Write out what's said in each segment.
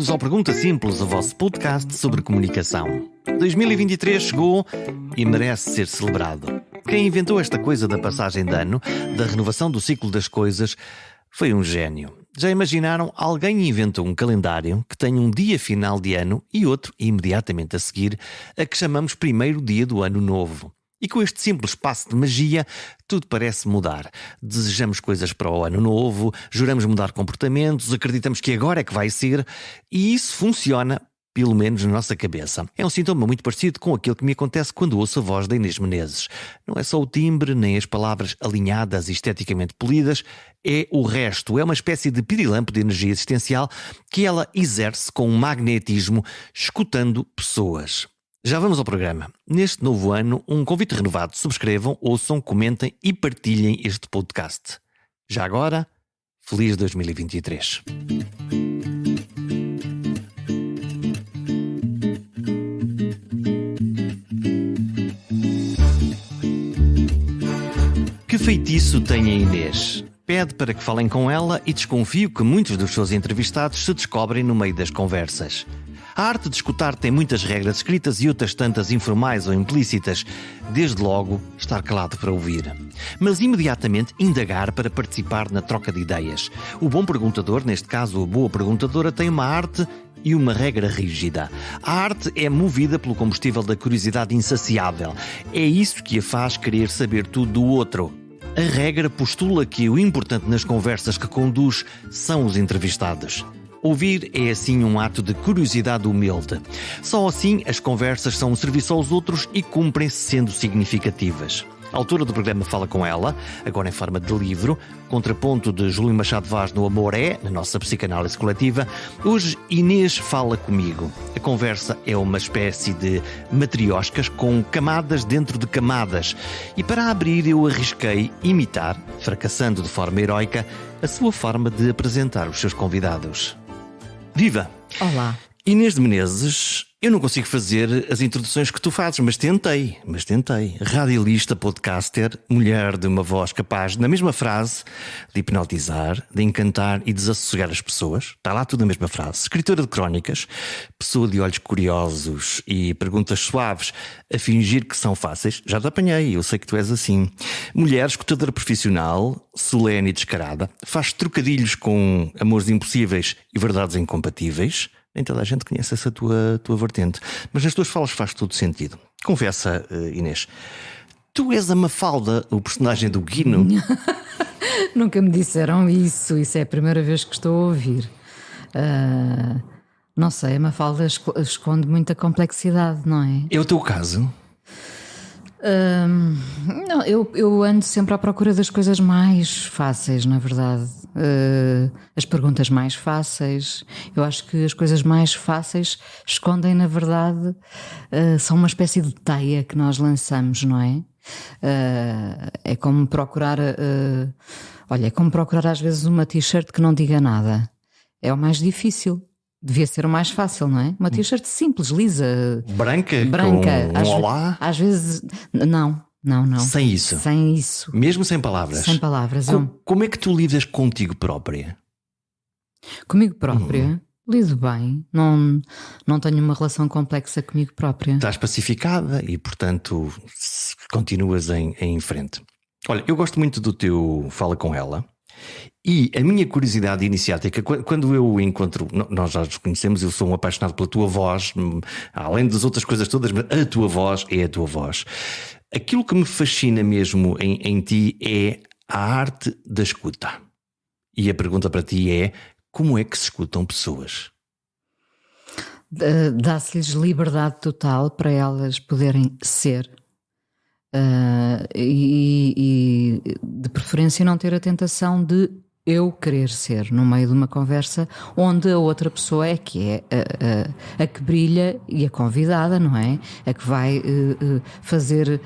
Bem-vindos ao Pergunta Simples, o vosso podcast sobre comunicação. 2023 chegou e merece ser celebrado. Quem inventou esta coisa da passagem de ano, da renovação do ciclo das coisas, foi um gênio. Já imaginaram? Alguém inventou um calendário que tem um dia final de ano e outro, imediatamente a seguir, a que chamamos primeiro dia do ano novo. E com este simples passo de magia, tudo parece mudar. Desejamos coisas para o ano novo, juramos mudar comportamentos, acreditamos que agora é que vai ser, e isso funciona, pelo menos na nossa cabeça. É um sintoma muito parecido com aquele que me acontece quando ouço a voz da Inês Menezes. Não é só o timbre, nem as palavras alinhadas e esteticamente polidas, é o resto. É uma espécie de pirilampo de energia existencial que ela exerce com um magnetismo, escutando pessoas. Já vamos ao programa. Neste novo ano, um convite renovado. Subscrevam, ouçam, comentem e partilhem este podcast. Já agora, feliz 2023. Que feitiço tem a Inês? Pede para que falem com ela e desconfio que muitos dos seus entrevistados se descobrem no meio das conversas. A arte de escutar tem muitas regras escritas e outras tantas informais ou implícitas. Desde logo, estar calado para ouvir. Mas imediatamente indagar para participar na troca de ideias. O bom perguntador, neste caso a boa perguntadora, tem uma arte e uma regra rígida. A arte é movida pelo combustível da curiosidade insaciável. É isso que a faz querer saber tudo do outro. A regra postula que o importante nas conversas que conduz são os entrevistados. Ouvir é assim um ato de curiosidade humilde. Só assim as conversas são um serviço aos outros e cumprem-se sendo significativas. A autora do programa Fala Com Ela, agora em forma de livro, contraponto de Júlio Machado Vaz no Amor é, na nossa psicanálise coletiva, hoje Inês fala comigo. A conversa é uma espécie de matrioscas com camadas dentro de camadas. E para abrir eu arrisquei imitar, fracassando de forma heroica, a sua forma de apresentar os seus convidados. Viva! Olá. Inês de Menezes, eu não consigo fazer as introduções que tu fazes, mas tentei. Radialista, podcaster, mulher de uma voz capaz, na mesma frase, de hipnotizar, de encantar e desassossegar as pessoas. Está lá tudo na mesma frase. Escritora de crónicas, pessoa de olhos curiosos e perguntas suaves a fingir que são fáceis. Já te apanhei, eu sei que tu és assim. Mulher, escutadora profissional, solene e descarada, faz trocadilhos com amores impossíveis e verdades incompatíveis. Nem toda a gente conhece essa tua vertente. Mas nas tuas falas faz todo sentido. Confessa, Inês, tu és a Mafalda, o personagem do Guino? Nunca me disseram isso. Isso é a primeira vez que estou a ouvir. Não sei, a Mafalda esconde muita complexidade, não é? É o teu caso? Não, eu ando sempre à procura das coisas mais fáceis, na verdade. As perguntas mais fáceis. Eu acho que as coisas mais fáceis escondem, na verdade, são uma espécie de teia que nós lançamos, não é? É como procurar, olha, é como procurar às vezes uma t-shirt que não diga nada. É o mais difícil. Devia ser o mais fácil, não é? Uma t-shirt simples, lisa, branca, com olá. Às vezes, não. Sem isso? Sem isso. Mesmo sem palavras? Sem palavras. Como é que tu lidas contigo própria? Comigo própria? Lido bem. Não tenho uma relação complexa comigo própria. Estás pacificada e, portanto, continuas em frente. Olha, eu gosto muito do teu Fala Com Ela. E a minha curiosidade iniciática, quando eu encontro, nós já nos conhecemos, eu sou um apaixonado pela tua voz, além das outras coisas todas, mas a tua voz é a tua voz. Aquilo que me fascina mesmo em ti é a arte da escuta. E a pergunta para ti é: como é que se escutam pessoas? Dá-se-lhes liberdade total para elas poderem ser. E de preferência não ter a tentação de eu querer ser no meio de uma conversa onde a outra pessoa é que é a que brilha e a convidada, não é? A que vai fazer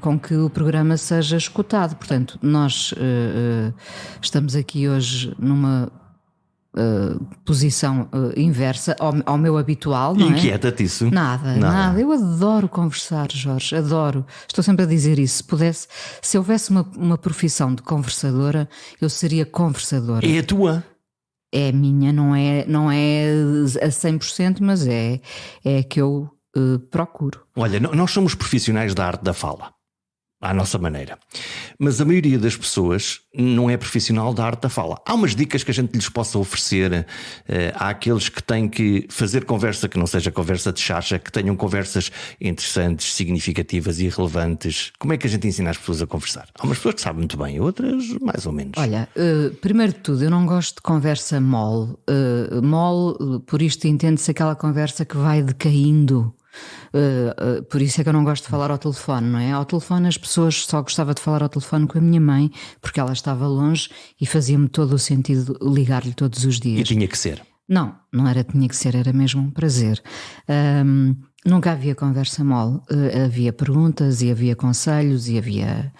com que o programa seja escutado. Portanto, nós estamos aqui hoje numa posição inversa ao meu habitual, não é? Inquieta-te isso? Nada. Eu adoro conversar, Jorge, adoro. Estou sempre a dizer isso. Se houvesse uma profissão de conversadora, eu seria conversadora. É a tua? é minha, não é a 100%, mas é a que eu procuro. Olha, nós somos profissionais da arte da fala, à nossa maneira. Mas a maioria das pessoas não é profissional da arte da fala. Há umas dicas que a gente lhes possa oferecer. Há aqueles que têm que fazer conversa que não seja conversa de chacha, que tenham conversas interessantes, significativas e relevantes. Como é que a gente ensina as pessoas a conversar? Há umas pessoas que sabem muito bem, outras mais ou menos. Olha, primeiro de tudo, eu não gosto de conversa mole. Mole, por isto entende-se aquela conversa que vai decaindo. Por isso é que eu não gosto de falar ao telefone, não é? Ao telefone as pessoas só gostava de falar ao telefone com a minha mãe porque ela estava longe e fazia-me todo o sentido ligar-lhe todos os dias. E tinha que ser. Não era tinha que ser, era mesmo um prazer. Nunca havia conversa mole, havia perguntas e havia conselhos e havia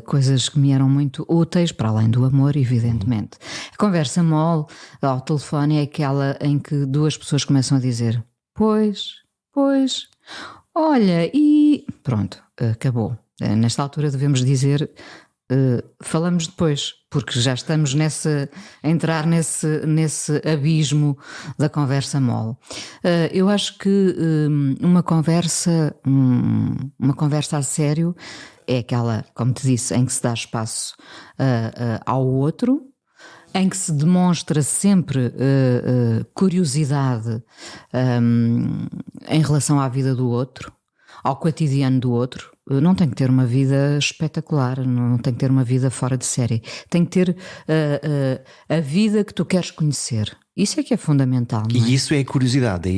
coisas que me eram muito úteis, para além do amor, evidentemente. A conversa mole ao telefone é aquela em que duas pessoas começam a dizer pois, olha, e pronto, acabou. Nesta altura devemos dizer falamos depois, porque já estamos a entrar nesse abismo da conversa mole. Eu acho que uma conversa a sério é aquela, como te disse, em que se dá espaço ao outro, em que se demonstra sempre curiosidade em relação à vida do outro, ao cotidiano do outro. Não tem que ter uma vida espetacular, não tem que ter uma vida fora de série. Tem que ter a vida que tu queres conhecer. Isso é que é fundamental, não é? E isso é a curiosidade.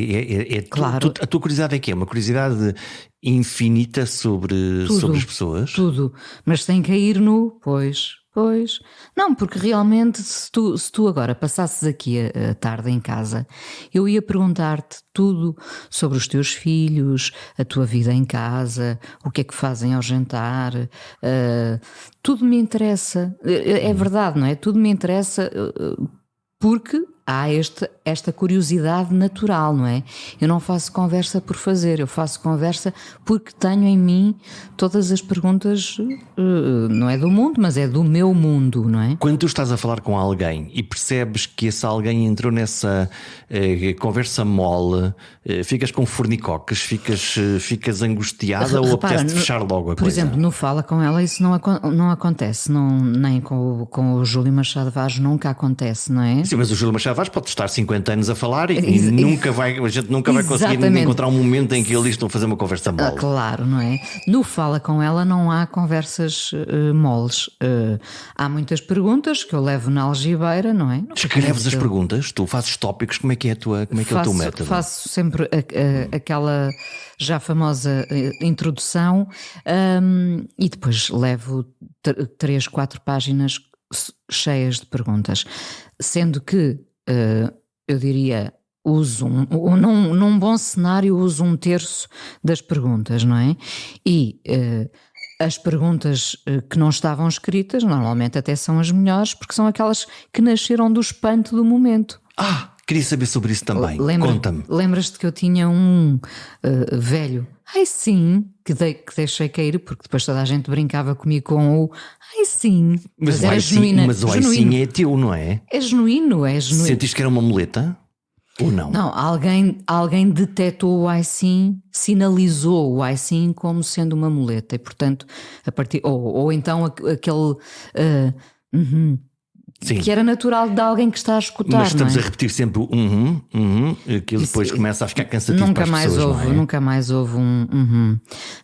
Claro. A tua curiosidade é quê? Uma curiosidade infinita sobre as pessoas? Tudo. Mas sem cair no pois. Não, porque realmente se tu agora passasses aqui a tarde em casa, eu ia perguntar-te tudo sobre os teus filhos, a tua vida em casa, o que é que fazem ao jantar, tudo me interessa. É verdade, não é? Tudo me interessa porque há esta curiosidade natural, não é? Eu não faço conversa por fazer, eu faço conversa porque tenho em mim todas as perguntas, não é do mundo, mas é do meu mundo, não é? Quando tu estás a falar com alguém e percebes que esse alguém entrou nessa conversa mole, ficas com fornicoques, ficas angustiada ou apetece fechar logo a coisa? Por exemplo, no Fala Com Ela isso não acontece, nem com o Júlio Machado Vaz nunca acontece, não é? Sim, mas o Júlio Machado Vaz pode estar 50 anos a falar e a gente nunca vai conseguir encontrar um momento em que eles estão a fazer uma conversa mole. Claro, não é? No Fala Com Ela não há conversas moles. Há muitas perguntas que eu levo na algibeira, não é? Escreves as perguntas, tu fazes tópicos, como é que é o teu método? Faço sempre aquela já famosa introdução e depois levo 3, 4 páginas cheias de perguntas, sendo que eu diria num bom cenário uso 1/3 das perguntas, não é? E as perguntas que não estavam escritas normalmente até são as melhores, porque são aquelas que nasceram do espanto do momento. Queria saber sobre isso também. Conta-me. Lembras-te que eu tinha um velho ai sim, que deixei cair, porque depois toda a gente brincava comigo com o ai sim. Mas o ai sim é teu, não é? É genuíno. Sentiste que era uma muleta? Ou não? Não, alguém detectou o ai sim, sinalizou o ai sim como sendo uma muleta e portanto a partir ou então aquele Sim. Que era natural de alguém que está a escutar. Mas estamos não é? a repetir sempre o que depois começa a ficar cansativo para as pessoas, não é? Nunca mais houve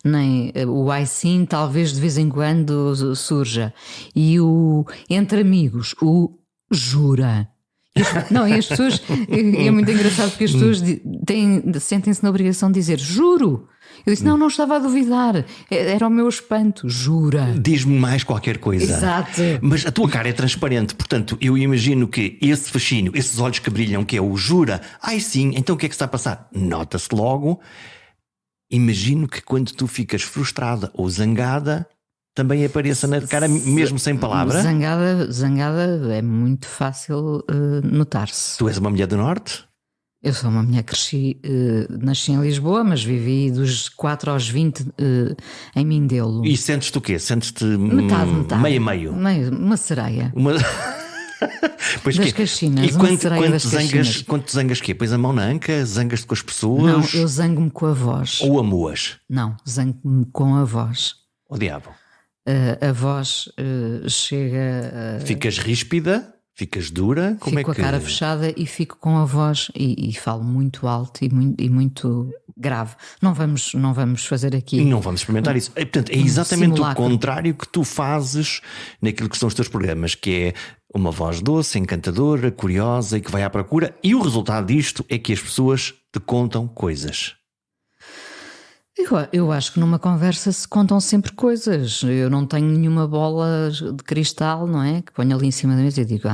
nem o ai sim, talvez de vez em quando surja. E o entre amigos, o jura. Não, e as pessoas é muito engraçado porque as pessoas sentem-se na obrigação de dizer juro. Eu disse, não estava a duvidar, era o meu espanto, jura. Diz-me mais qualquer coisa. Exato. Mas a tua cara é transparente, portanto eu imagino que esse fascínio, esses olhos que brilham, que é o jura, ai sim, então o que é que está a passar? Nota-se logo. Imagino que quando tu ficas frustrada ou zangada, também apareça na cara mesmo sem palavra. Zangada é muito fácil notar-se. Tu és uma mulher do Norte? Eu sou uma mulher que nasci em Lisboa, mas vivi dos 4 aos 20 em Mindelo. E sentes-te o quê? Sentes-te metade. meio? Uma sereia. Pois Das que- caxinas, E uma sereia das caxinas. quando te zangas quê? Pões a mão na anca, zangas-te com as pessoas Não, eu zango-me com a voz. ou amuas? Não, zango-me com a voz. O diabo. A voz chega. Ficas ríspida? Ficas dura? Como Fico é com que... a cara fechada e fico com a voz e falo muito alto e muito grave. Não vamos fazer aqui. Não vamos experimentar isso. Portanto, é exatamente o simulacro. contrário que tu fazes naquilo que são os teus programas, que é uma voz doce, encantadora, curiosa e que vai à procura. E o resultado disto é que as pessoas te contam coisas. Eu acho que numa conversa se contam sempre coisas. Eu não tenho nenhuma bola de cristal, não é? Que ponho ali em cima da mesa e digo: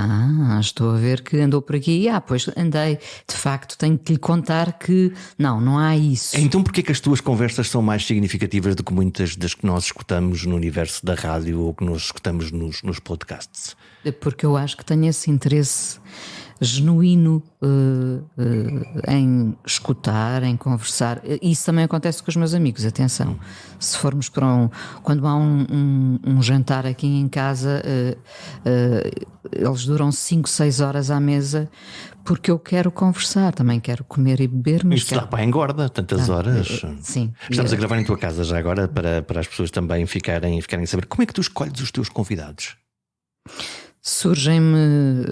estou a ver que andou por aqui. Pois andei. De facto, tenho que lhe contar que não há isso. Então porquê que as tuas conversas são mais significativas do que muitas das que nós escutamos no universo da rádio ou que nós escutamos nos podcasts? Porque eu acho que tenho esse interesse genuíno em escutar, em conversar. Isso também acontece com os meus amigos. Atenção, se formos para quando há um jantar aqui em casa, eles duram 5, 6 horas à mesa, porque eu quero conversar, também quero comer e beber, mas Isso dá para a engorda, tantas horas. sim. Estamos a gravar em tua casa já agora para as pessoas também ficarem a saber como é que tu escolhes os teus convidados. Surgem-me,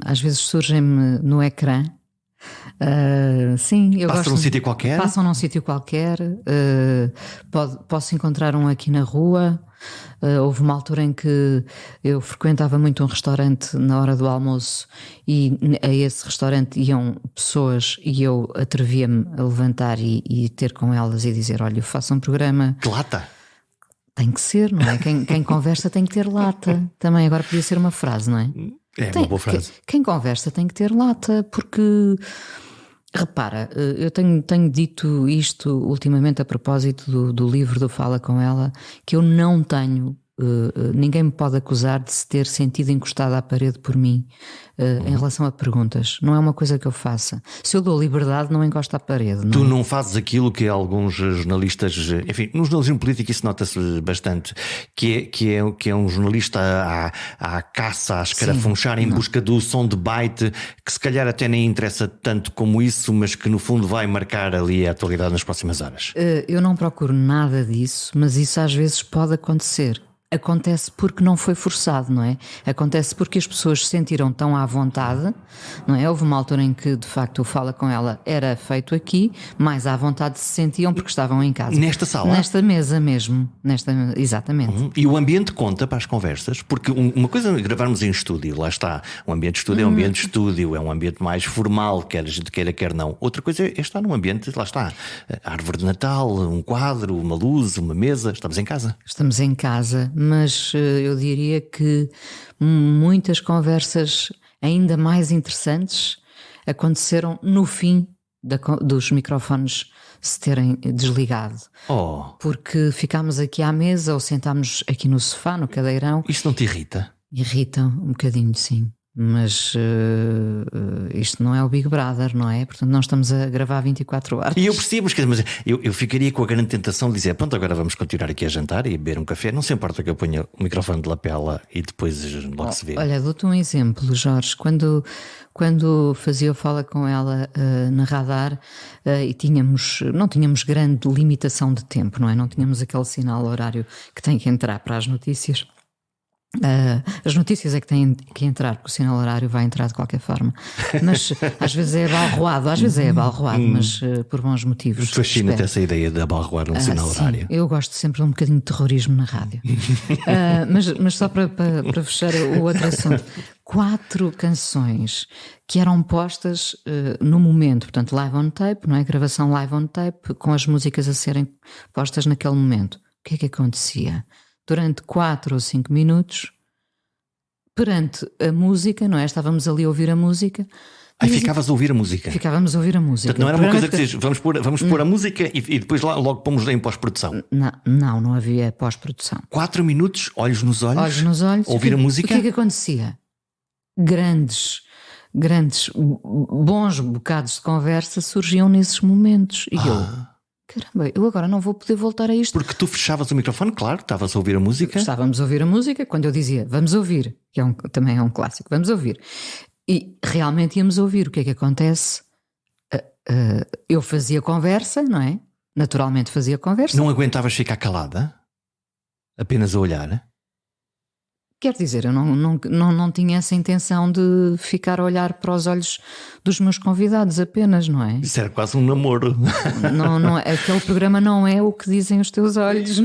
às vezes surgem-me no ecrã. Sim, eu Passam gosto. num sítio qualquer? Passam num sítio qualquer. Posso encontrar um aqui na rua. Houve uma altura em que eu frequentava muito um restaurante na hora do almoço e a esse restaurante iam pessoas e eu atrevia-me a levantar e ter com elas e dizer: olha, eu faço um programa. Que lata! Tem que ser, não é? Quem conversa tem que ter lata. Também agora podia ser uma frase, não é? É uma boa frase. Quem conversa tem que ter lata, porque repara, eu tenho dito isto ultimamente a propósito do livro do Fala Com Ela, que eu não tenho. Ninguém me pode acusar de se ter sentido encostado à parede por mim em relação a perguntas. Não é uma coisa que eu faça. Se eu dou liberdade, não encosto à parede. Tu não fazes aquilo que alguns jornalistas, enfim, no jornalismo político isso nota-se bastante, que é um jornalista à caça, à escarafunchar em busca do som de byte, que se calhar até nem interessa tanto como isso, mas que no fundo vai marcar ali a atualidade nas próximas horas. Eu não procuro nada disso, mas isso às vezes pode acontecer. Acontece porque não foi forçado, não é? Acontece porque as pessoas se sentiram tão à vontade, não é? Houve uma altura em que de facto o Fala Com Ela era feito aqui, mais à vontade se sentiam porque estavam em casa. Nesta sala? Nesta mesa mesmo, exatamente. E o ambiente conta para as conversas, porque uma coisa é gravarmos em estúdio, lá está. Um ambiente de estúdio é um ambiente de estúdio, é um ambiente mais formal, quer a gente queira, quer não. Outra coisa é estar num ambiente, lá está, árvore de Natal, um quadro, uma luz, uma mesa, estamos em casa. Estamos em casa, mas eu diria que muitas conversas ainda mais interessantes aconteceram no fim dos microfones se terem desligado. Porque ficámos aqui à mesa ou sentámos aqui no sofá, no cadeirão. Isso não te irrita? Irrita um bocadinho, sim. Mas isto não é o Big Brother, não é? Portanto, não estamos a gravar 24 horas. E eu percebo, mas eu ficaria com a grande tentação de dizer: pronto, agora vamos continuar aqui a jantar e a beber um café. Não se importa que eu ponha o microfone de lapela e depois logo se vê. Olha, dou-te um exemplo, Jorge. Quando fazia o Fala Com Ela na Radar e não tínhamos grande limitação de tempo, não é? Não tínhamos aquele sinal horário que tem que entrar para as notícias. As notícias é que têm que entrar, porque o sinal horário vai entrar de qualquer forma. Mas às vezes é abalroado, mas por bons motivos. Fascina-te essa ideia de abalroar um sinal horário. Eu gosto sempre de um bocadinho de terrorismo na rádio. Mas só para fechar o outro assunto, 4 canções que eram postas no momento, portanto live on tape, não é? Gravação live on tape, com as músicas a serem postas naquele momento. O que é que acontecia? Durante 4 ou 5 minutos, perante a música, não é? Estávamos ali a ouvir a música. Ficavas a ouvir a música? Ficávamos a ouvir a música. Portanto, não era uma coisa que dizes: vamos pôr a música e depois logo pomos em pós-produção. Não havia pós-produção. 4 minutos, olhos nos olhos. Olhos nos olhos. Ouvir a música. O que é que acontecia? Grandes, bons bocados de conversa surgiam nesses momentos. E eu, caramba, eu agora não vou poder voltar a isto. Porque tu fechavas o microfone, claro, estavas a ouvir a música. Estávamos a ouvir a música, quando eu dizia vamos ouvir, que também é um clássico, vamos ouvir. E realmente íamos ouvir. O que é que acontece? Eu fazia conversa, não é? Naturalmente fazia conversa. Não aguentavas ficar calada? Apenas a olhar? Quer dizer, eu não tinha essa intenção de ficar a olhar para os olhos dos meus convidados apenas, não é? Isso era quase um namoro. Não, aquele programa não é o que dizem os teus olhos.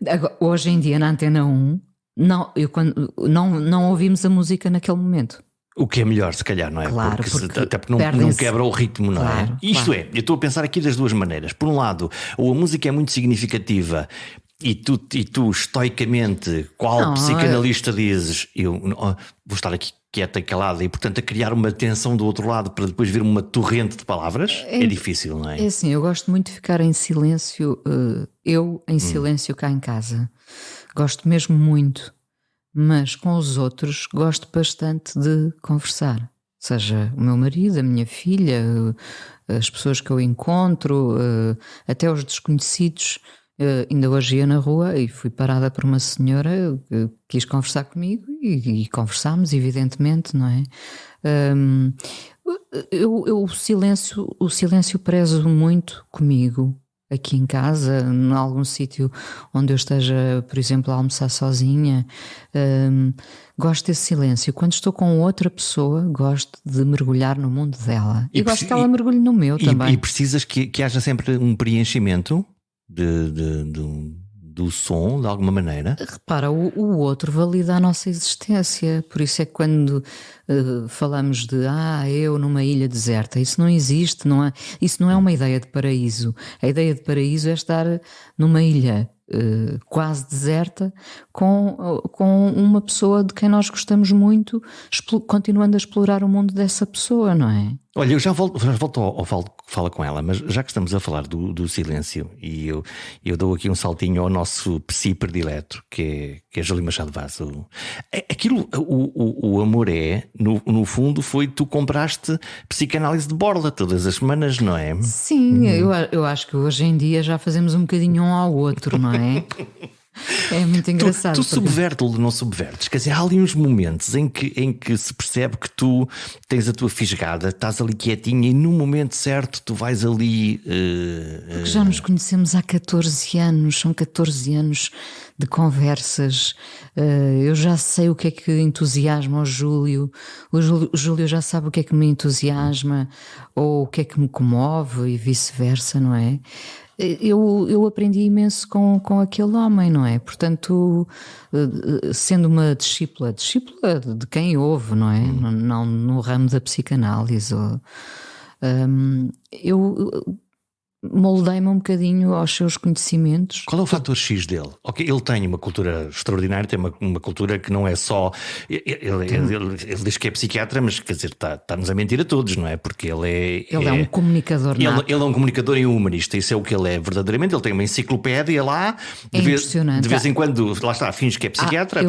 Agora, hoje em dia, na Antena 1, não ouvimos a música naquele momento. O que é melhor, se calhar, não é? Claro, Até porque não quebra o ritmo, não claro, é? Isto é, eu estou a pensar aqui das duas maneiras. Por um lado, ou a música é muito significativa e tu estoicamente, qual psicanalista dizes, eu vou estar aqui quieta e calada, e portanto a criar uma tensão do outro lado para depois vir uma torrente de palavras, é difícil, não é? É assim, eu gosto muito de ficar em silêncio, em silêncio cá em casa. Gosto mesmo muito. Mas com os outros gosto bastante de conversar. Seja o meu marido, a minha filha, as pessoas que eu encontro, até os desconhecidos. Ainda hoje ia na rua e fui parada por uma senhora que quis conversar comigo e conversámos, evidentemente, não é? O silêncio prezo muito comigo. Aqui em casa, em algum sítio onde eu esteja, por exemplo, a almoçar sozinha, gosto desse silêncio. Quando estou com outra pessoa, gosto de mergulhar no mundo dela. E gosto que ela mergulhe no meu também. E precisas que haja sempre um preenchimento do som, de alguma maneira? Repara, o outro valida a nossa existência. Por isso é que quando falamos de eu numa ilha deserta, isso não existe, isso não é uma ideia de paraíso. A ideia de paraíso é estar numa ilha quase deserta com uma pessoa de quem nós gostamos muito, continuando a explorar o mundo dessa pessoa, não é? Olha, eu já volto ao Fala com Ela, mas já que estamos a falar do silêncio, e eu dou aqui um saltinho ao nosso psi predileto, que é Júlio Machado Vaz. O amor no fundo, foi tu compraste psicanálise de borla todas as semanas, não é? Sim, eu acho que hoje em dia já fazemos um bocadinho um ao outro, não é? É muito engraçado. Tu subvertes-lo, não subvertes? Quer dizer, há ali uns momentos em que se percebe que tu tens a tua fisgada, estás ali quietinha e no momento certo tu vais ali. Porque já nos conhecemos há 14 anos, são 14 anos de conversas. Eu já sei o que é que entusiasma o Júlio já sabe o que é que me entusiasma ou o que é que me comove e vice-versa, não é? Eu aprendi imenso com aquele homem, não é? Portanto, sendo uma discípula de quem ouve, não é? Não no ramo da psicanálise. Eu moldei-me um bocadinho aos seus conhecimentos. Qual é o fator X dele? Ok, ele tem uma cultura extraordinária, tem uma cultura que não é só. Ele diz que é psiquiatra, mas quer dizer, está-nos a mentir a todos, não é? Porque ele é um comunicador nato. Ele é um comunicador e um humanista, isso é o que ele é verdadeiramente. Ele tem uma enciclopédia lá, impressionante. De vez em quando, lá está, finge que é psiquiatra,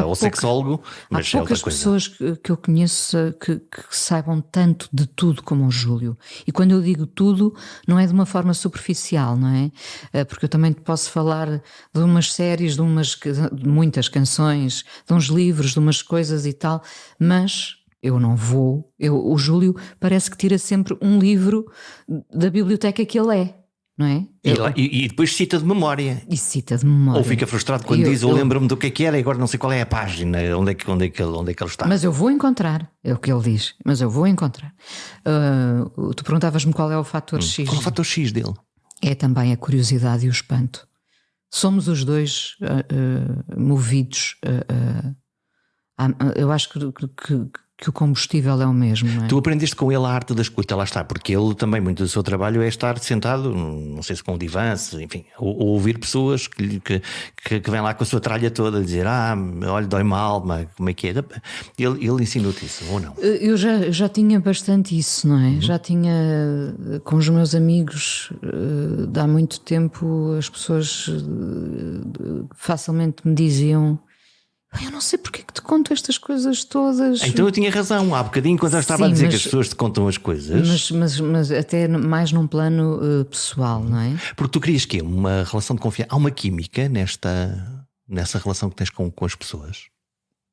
ou sexólogo, mas há poucas pessoas que eu conheço que saibam tanto de tudo como o Júlio. E quando eu digo tudo, não é de uma forma superficial, não é? Porque eu também te posso falar de umas séries, de muitas canções, de uns livros, de umas coisas e tal, mas eu não vou. O Júlio parece que tira sempre um livro da biblioteca que ele é, não é? E depois cita de memória. E cita de memória. Ou fica frustrado quando diz, eu lembro-me do que era e agora não sei qual é a página, onde é que ele está. Mas eu vou encontrar, é o que ele diz, mas eu vou encontrar. Tu perguntavas-me qual é o fator X. Qual é o fator X dele? É também a curiosidade e o espanto. Somos os dois movidos. Eu acho que o combustível é o mesmo, não é? Tu aprendeste com ele a arte da escuta, lá está, porque ele também, muito do seu trabalho é estar sentado, não sei se com um divã, enfim, ou ouvir pessoas que vêm lá com a sua tralha toda, dizer, olha, dói-me a alma, como é que é? Ele ensinou-te isso, ou não? Eu já tinha bastante isso, não é? Já tinha, com os meus amigos, de há muito tempo, as pessoas facilmente me diziam: Eu não sei porque é que te conto estas coisas todas. Então eu tinha razão. Há bocadinho, quando eu estava a dizer que as pessoas te contam as coisas. Mas até mais num plano pessoal, não é? Porque tu querias quê? Uma relação de confiança. Há uma química nessa relação que tens com as pessoas?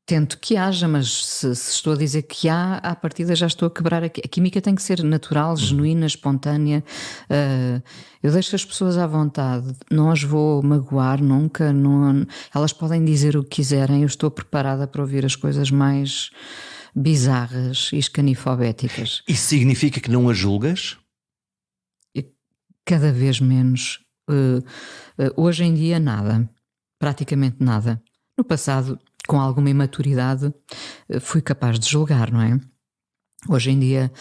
Tento que haja, mas se estou a dizer que há, à partida já estou a quebrar aqui. A química tem que ser natural, genuína, espontânea. Eu deixo as pessoas à vontade, não as vou magoar nunca. Não, elas podem dizer o que quiserem, eu estou preparada para ouvir as coisas mais bizarras e escanifobéticas. Isso significa que não as julgas? Cada vez menos. Hoje em dia, nada. Praticamente nada. No passado, com alguma imaturidade, fui capaz de julgar, não é? Hoje em dia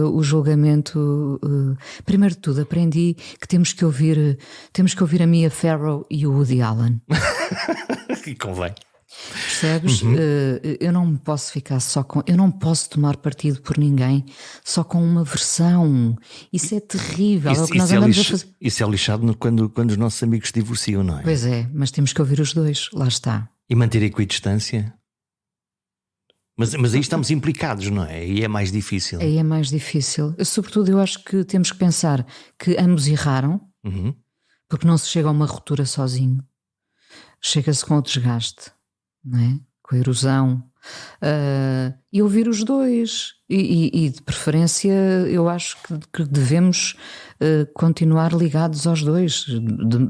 o julgamento, primeiro de tudo, aprendi que temos que ouvir a Mia Farrow e o Woody Allen. E convém. Percebes? Eu não posso ficar só com. Eu não posso tomar partido por ninguém só com uma versão. Isso é terrível. É o que nós andamos a fazer. Isso é lixado quando os nossos amigos se divorciam, não é? Pois é, mas temos que ouvir os dois. Lá está. E manter a equidistância. Mas aí estamos implicados, não é? E é mais difícil. Aí é mais difícil. Sobretudo, eu acho que temos que pensar que ambos erraram, porque não se chega a uma ruptura sozinho. Chega-se com o desgaste, não é? Com a erosão. E ouvir os dois. E de preferência, eu acho que devemos continuar ligados aos dois,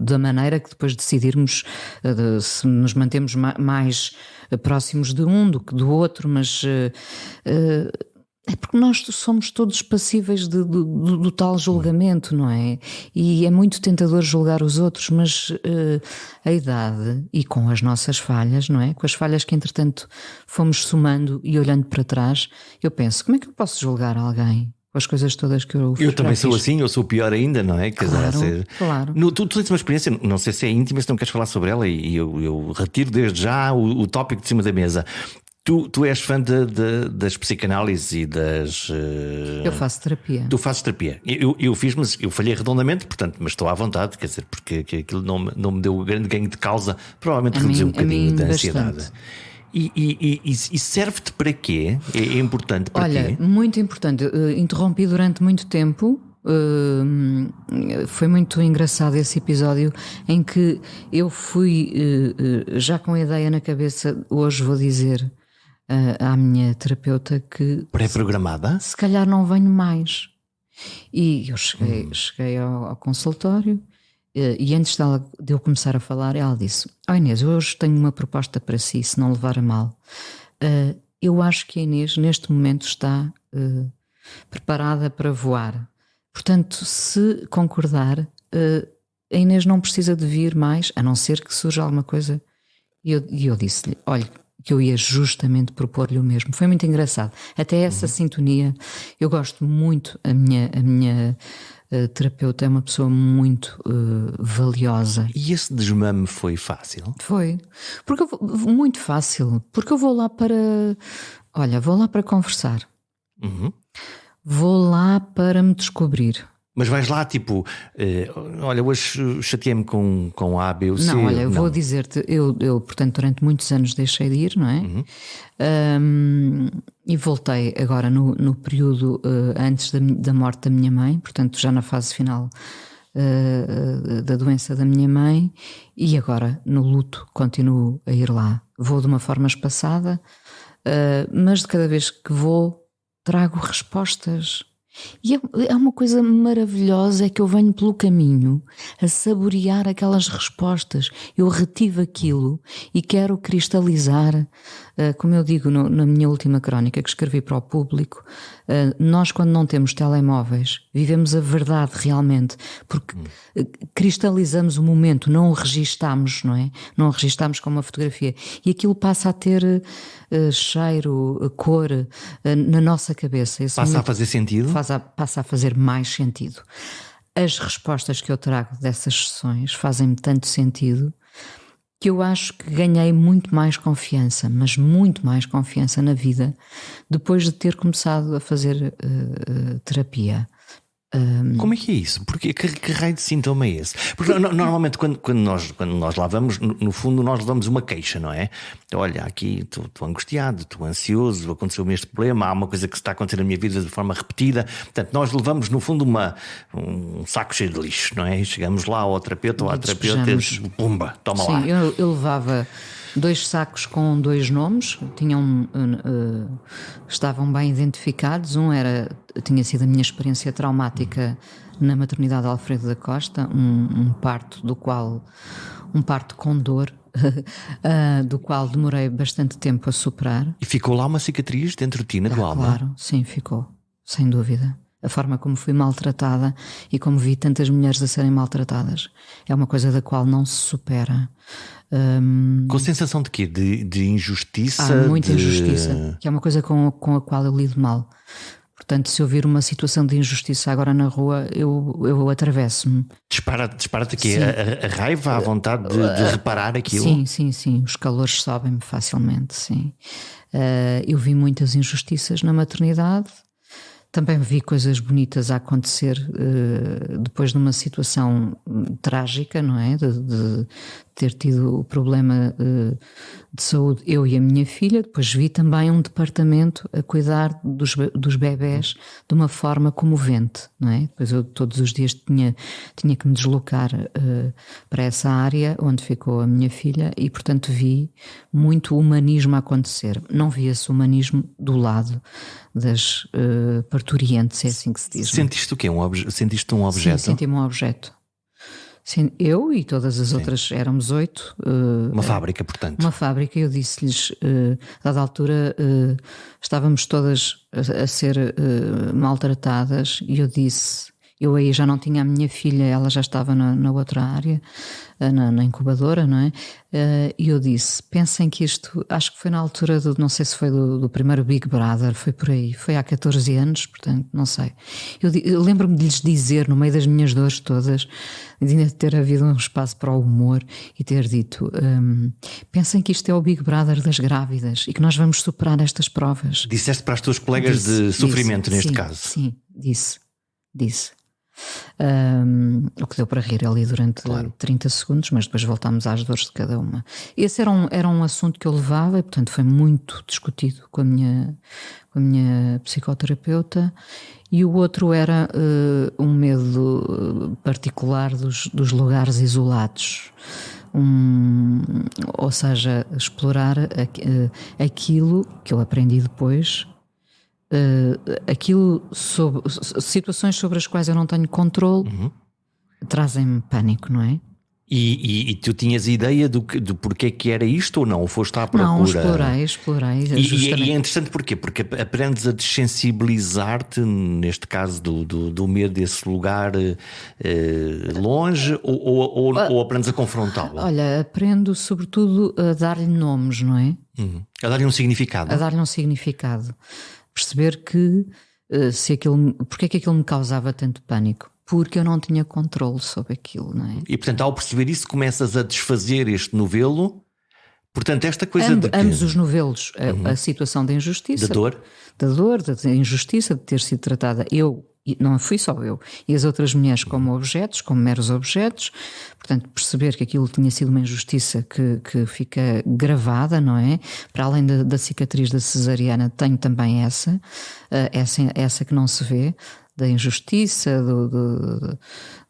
da maneira que depois decidirmos se nos mantemos mais próximos de um do que do outro, mas é porque nós somos todos passíveis do tal julgamento, não é? E é muito tentador julgar os outros, mas a idade e com as nossas falhas, não é? Com as falhas que entretanto fomos somando e olhando para trás, eu penso, como é que eu posso julgar alguém? Com as coisas todas que eu também sou assim, eu sou pior ainda, não é? Claro. Tu tens uma experiência, não sei se é íntima, se não queres falar sobre ela, e eu retiro desde já o tópico de cima da mesa. Tu és fã das psicanálises e das. Eu faço terapia. Tu fazes terapia. Eu fiz, mas eu falhei redondamente, portanto, mas estou à vontade, quer dizer, porque aquilo não me deu grande ganho de causa, provavelmente reduziu um bocadinho da ansiedade. E serve-te para quê? É importante para quê? Olha, muito importante. Interrompi durante muito tempo. Foi muito engraçado esse episódio em que eu fui já com a ideia na cabeça. Hoje vou dizer à minha terapeuta que pré-programada, se calhar não venho mais. E eu cheguei ao consultório e antes de eu começar a falar, ela disse: Inês, eu hoje tenho uma proposta para si, se não levar a mal. Eu acho que a Inês neste momento está preparada para voar. Portanto, se concordar, a Inês não precisa de vir mais, a não ser que surja alguma coisa. E eu disse-lhe, olha, que eu ia justamente propor-lhe o mesmo. Foi muito engraçado. Até essa sintonia, eu gosto muito. A minha terapeuta é uma pessoa muito valiosa. E esse desmame foi fácil? Foi. Muito fácil. Porque eu vou lá para conversar. Vou lá para me descobrir. Mas vais lá tipo, olha, hoje chateei-me com A, B ou C. Não, olha, eu vou dizer-te, eu portanto durante muitos anos deixei de ir, não é? E voltei agora no período antes da morte da minha mãe, portanto já na fase final da doença da minha mãe, e agora no luto continuo a ir lá. Vou de uma forma espaçada, mas de cada vez que vou trago respostas. E é uma coisa maravilhosa, é que eu venho pelo caminho a saborear aquelas respostas. Eu retive aquilo e quero cristalizar, como eu digo na minha última crónica que escrevi para o público, nós quando não temos telemóveis vivemos a verdade realmente, porque cristalizamos o momento, não o registamos, não é? Não o registamos com uma fotografia e aquilo passa a ter cheiro, cor na nossa cabeça. Passa a fazer sentido? Passa a fazer mais sentido. As respostas que eu trago dessas sessões fazem-me tanto sentido que eu acho que ganhei muito mais confiança, mas muito mais confiança na vida depois de ter começado a fazer terapia. Como é que é isso? Porque que raio de sintoma é esse? Porque normalmente quando nós lá vamos, no fundo nós levamos uma queixa, não é? Olha, aqui estou angustiado, estou ansioso, aconteceu-me este problema, há uma coisa que se está a acontecer na minha vida de forma repetida. Portanto, nós levamos no fundo um saco cheio de lixo, não é? E chegamos lá ao terapeuta ou à terapeuta e pumba, toma lá. Sim, eu levava 2 sacos com 2 nomes, estavam bem identificados. Tinha sido a minha experiência traumática na maternidade Alfredo da Costa, um parto com dor, do qual demorei bastante tempo a superar. E ficou lá uma cicatriz dentro de ti, na tua alma? Claro, sim, ficou, sem dúvida. A forma como fui maltratada e como vi tantas mulheres a serem maltratadas é uma coisa da qual não se supera. Com sensação de quê? De injustiça? Há muita injustiça, que é uma coisa com a qual eu lido mal. Portanto, se eu vir uma situação de injustiça agora na rua, eu atravesso-me. Dispara-te aqui a raiva, a vontade de reparar aquilo? Sim. Os calores sobem-me facilmente, sim. Eu vi muitas injustiças na maternidade. Também vi coisas bonitas a acontecer depois de uma situação trágica, não é? De ter tido o problema de saúde, eu e a minha filha. Depois vi também um departamento a cuidar dos bebés de uma forma comovente, não é? Depois eu todos os dias tinha que me deslocar para essa área onde ficou a minha filha e, portanto, vi muito humanismo a acontecer. Não vi esse humanismo do lado das parturientes, é assim que se diz. Sentiste o quê? Sentiste um objeto? Sim, senti-me um objeto. Sim, eu e todas as outras, éramos 8. Uma fábrica, portanto. Uma fábrica, eu disse-lhes, a dada altura, estávamos todas a ser maltratadas, e eu disse, eu aí já não tinha a minha filha, ela já estava na outra área, na incubadora, não é? E eu disse, pensem que isto, acho que foi na altura não sei se foi do primeiro Big Brother, foi por aí, foi há 14 anos, portanto, não sei. Eu lembro-me de lhes dizer, no meio das minhas dores todas, de ter havido um espaço para o humor e ter dito, pensem que isto é o Big Brother das grávidas e que nós vamos superar estas provas. Disseste para as tuas colegas de sofrimento, neste caso? Sim, disse. O que deu para rir ali durante 30 segundos, mas depois voltámos às dores de cada uma. Esse era um assunto que eu levava e, portanto, foi muito discutido com a minha psicoterapeuta. E o outro era um medo particular dos lugares isolados. Ou seja, explorar aquilo que eu aprendi depois. Aquilo situações sobre as quais eu não tenho controle, trazem-me pânico, não é? E tu tinhas ideia do porquê que era isto ou não? Ou foste à procura? Não, explorei. E é interessante porquê? Porque aprendes a desensibilizar-te, neste caso do medo desse lugar longe, ou aprendes a confrontá-lo? Olha, aprendo sobretudo a dar-lhe nomes, não é? A dar-lhe um significado. A dar-lhe um significado. Perceber que porque é que aquilo me causava tanto pânico? Porque eu não tinha controle sobre aquilo, não é? E portanto, ao perceber isso, começas a desfazer este novelo. Portanto, esta coisa de que... Ambos os novelos, a situação da injustiça, da dor, da injustiça de ter sido tratada não fui só eu, e as outras mulheres como objetos, como meros objetos. Portanto, perceber que aquilo tinha sido uma injustiça que fica gravada, não é? Para além da cicatriz da cesariana, tenho também essa que não se vê, da injustiça,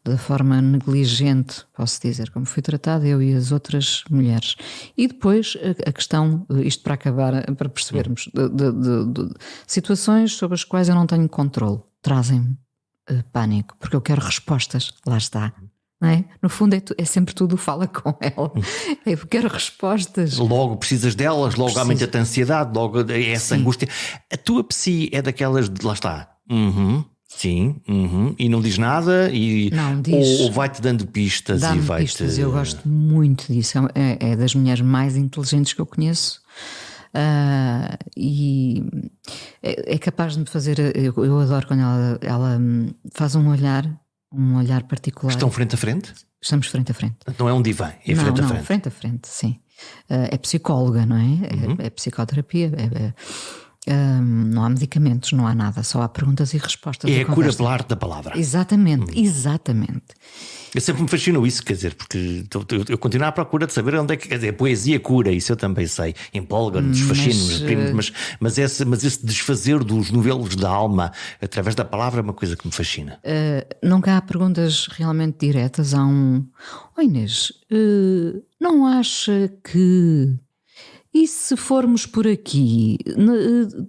da forma negligente, posso dizer, como fui tratada eu e as outras mulheres. E depois a questão, isto para acabar, para percebermos, de situações sobre as quais eu não tenho controle, trazem-me pânico, porque eu quero respostas, lá está. Não é? No fundo é sempre tudo fala com ela. Eu quero respostas. Logo precisas delas, logo aumenta a ansiedade, logo essa angústia. A tua psi é daquelas de, lá está, sim, e não diz nada, não, diz, ou vai-te dando pistas e vai-te... pistas. Eu gosto muito disso, é das mulheres mais inteligentes que eu conheço. E é capaz de me fazer, eu adoro quando ela faz um olhar particular. Estão frente a frente? Estamos frente a frente. Não é um divã, é frente a frente. Frente a frente, sim. É psicóloga, não é? É psicoterapia. Não há medicamentos, não há nada, só há perguntas e respostas. É a cura pela arte da palavra. Exatamente, exatamente. Eu sempre me fascinou isso, quer dizer, porque eu continuo à procura de saber onde é que, quer dizer, a poesia cura, isso eu também sei, empolga-nos, fascina-nos, mas esse desfazer dos novelos da alma através da palavra é uma coisa que me fascina. Nunca há perguntas realmente diretas. Há Oh Inês, não acha que... E se formos por aqui,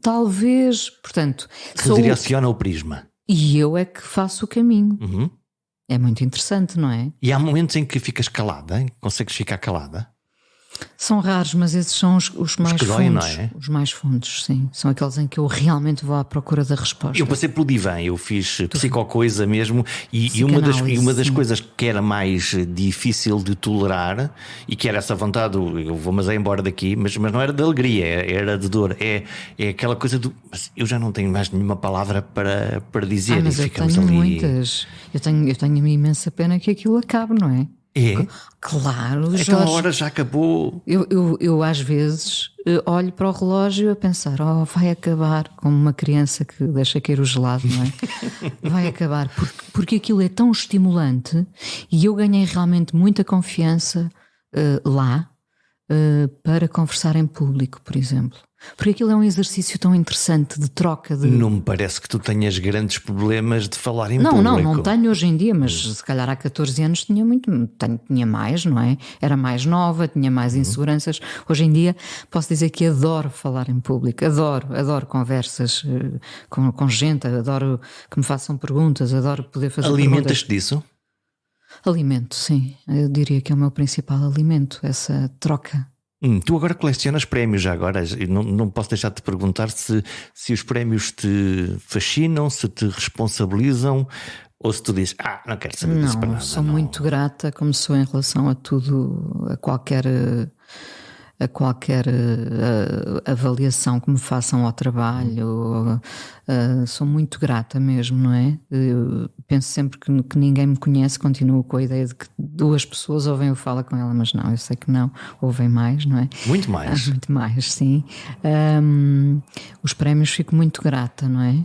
talvez, portanto... Redireciona o prisma. E eu é que faço o caminho. Uhum. É muito interessante, não é? E há momentos em que ficas calada, em que consegues ficar calada? São raros, mas esses são os mais que fundos. doem, não é? Os mais fundos, sim. São aqueles em que eu realmente vou à procura da resposta. Eu passei pelo divã, eu fiz psicocoisa mesmo, e uma das coisas que era mais difícil de tolerar, e que era essa vontade, eu vou-me embora daqui, mas não era de alegria, era de dor. É aquela coisa do... Mas eu já não tenho mais nenhuma palavra para dizer. Mas e eu ficamos tenho ali... muitas. Eu tenho uma imensa pena que aquilo acabe, não é? É? Claro, Jorge. Então a hora já acabou. Eu às vezes olho para o relógio a pensar: vai acabar, como uma criança que deixa cair o gelado, não é? Vai acabar, porque aquilo é tão estimulante e eu ganhei realmente muita confiança lá para conversar em público, por exemplo. Porque aquilo é um exercício tão interessante de troca de... Não me parece que tu tenhas grandes problemas de falar em público. Não tenho hoje em dia, mas se calhar há 14 anos tinha mais, não é? Era mais nova, tinha mais inseguranças. Hoje em dia posso dizer que adoro falar em público, adoro conversas com gente, adoro que me façam perguntas, adoro poder fazer perguntas. Alimentas-te disso? Alimento, sim. Eu diria que é o meu principal alimento, essa troca. Tu agora colecionas prémios já agora. Não posso deixar de te perguntar se os prémios te fascinam, se te responsabilizam, ou se tu dizes, não quero saber disso para nada. Sou muito grata, como sou em relação a tudo, a qualquer avaliação que me façam ao trabalho. Sou muito grata mesmo, não é? Eu penso sempre que ninguém me conhece, continuo com a ideia de que 2 pessoas ouvem o Fala Com Ela, mas não, eu sei que não, ouvem mais, não é? Muito mais. Muito mais, sim. Os prémios, fico muito grata, não é?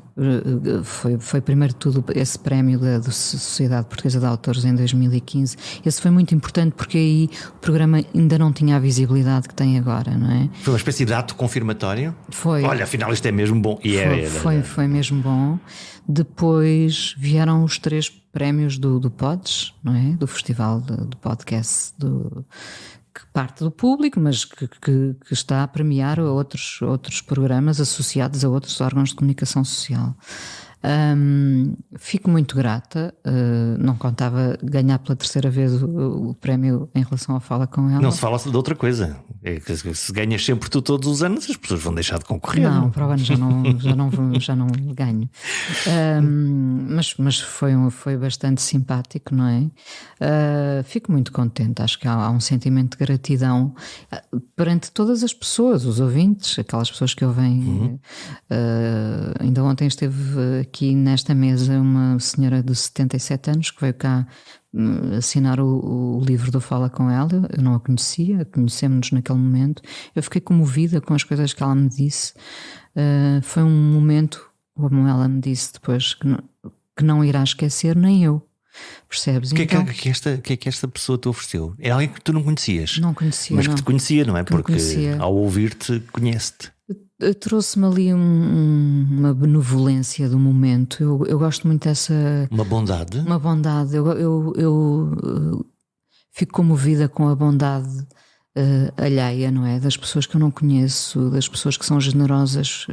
Foi primeiro de tudo esse prémio da Sociedade Portuguesa de Autores em 2015. Esse foi muito importante porque aí o programa ainda não tinha a visibilidade que tem agora, não é? Foi uma espécie de ato confirmatório? Foi. Olha, afinal isto é mesmo bom. Foi mesmo bom. Depois vieram os 3 prémios do Pods, não é? Do Festival do Podcast, que parte do público, mas que está a premiar outros programas associados a outros órgãos de comunicação social. Fico muito grata. Não contava ganhar pela 3ª vez o prémio em relação ao Fala Com Ela. Não se fala de outra coisa. É que se ganhas sempre tu todos os anos, as pessoas vão deixar de concorrer. Não, para o ano já não ganho. Mas foi bastante simpático, não é? Fico muito contente. Acho que há um sentimento de gratidão perante todas as pessoas, os ouvintes, aquelas pessoas que ouvem. Ainda ontem esteve aqui nesta mesa uma senhora de 77 anos que veio cá assinar o livro do Fala Com Ela. Eu não a conhecia, conhecemos-nos naquele momento. Eu fiquei comovida com as coisas que ela me disse. Foi um momento, como ela me disse depois, que não irá esquecer, nem eu. Percebes? O que é que esta pessoa te ofereceu? É alguém que tu não conhecias? Não conhecia, mas não. Que te conhecia, não é? Que porque conhecia. Ao ouvir-te, conhece-te. Trouxe-me ali uma benevolência do momento. Eu gosto muito dessa... Uma bondade? Uma bondade. Eu fico comovida com a bondade alheia, não é? Das pessoas que eu não conheço, das pessoas que são generosas